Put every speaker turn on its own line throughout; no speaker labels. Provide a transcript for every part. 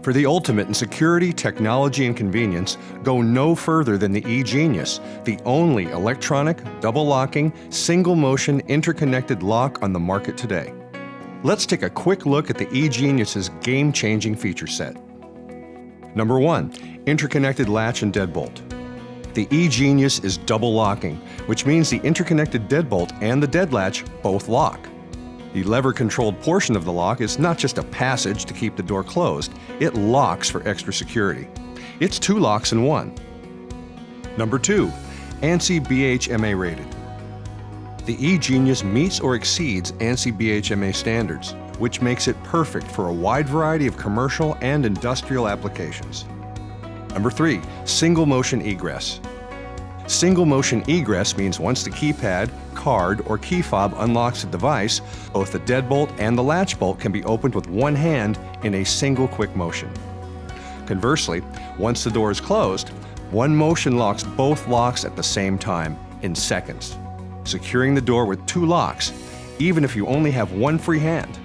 For the ultimate in security, technology, and convenience, go no further than the eGenius, the only electronic, double-locking, single-motion, interconnected lock on the market today. Let's take a quick look at the eGenius's game-changing feature set. Number 1. Interconnected latch and deadbolt. The eGenius is double locking, which means the interconnected deadbolt and the dead latch both lock. The lever-controlled portion of the lock is not just a passage to keep the door closed, it locks for extra security. It's 2 locks in 1. Number 2. ANSI BHMA rated. The eGenius meets or exceeds ANSI BHMA standards, which makes it perfect for a wide variety of commercial and industrial applications. Number 3. Single motion egress. Single motion egress means once the keypad, card, or key fob unlocks the device, both the deadbolt and the latch bolt can be opened with one hand in a single quick motion. Conversely, once the door is closed, one motion locks both locks at the same time in seconds, securing the door with 2 locks, even if you only have one free hand.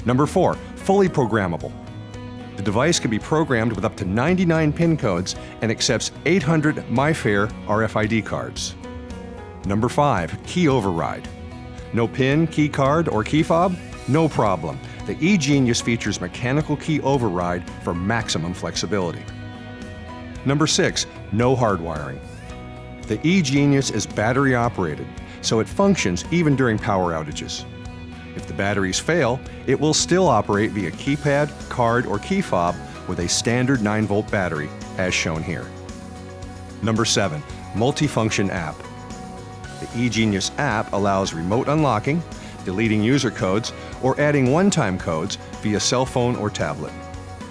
Number 4. Fully programmable. The device can be programmed with up to 99 PIN codes and accepts 800 MyFair RFID cards. Number 5. Key override. No PIN, key card, or key fob? No problem. The eGenius features mechanical key override for maximum flexibility. Number 6. No hardwiring. The eGenius is battery operated, so it functions even during power outages. If the batteries fail, it will still operate via keypad, card, or key fob with a standard 9-volt battery, as shown here. Number 7. Multifunction app. The eGenius app allows remote unlocking, deleting user codes, or adding one-time codes via cell phone or tablet.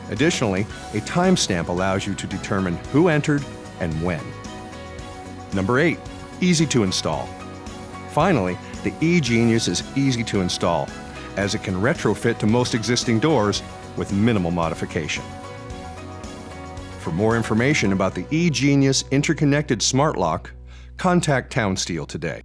Additionally, a timestamp allows you to determine who entered and when. Number 8. Easy to install. Finally, the eGenius is easy to install, as it can retrofit to most existing doors with minimal modification. For more information about the eGenius interconnected smart lock, contact Townsteel today.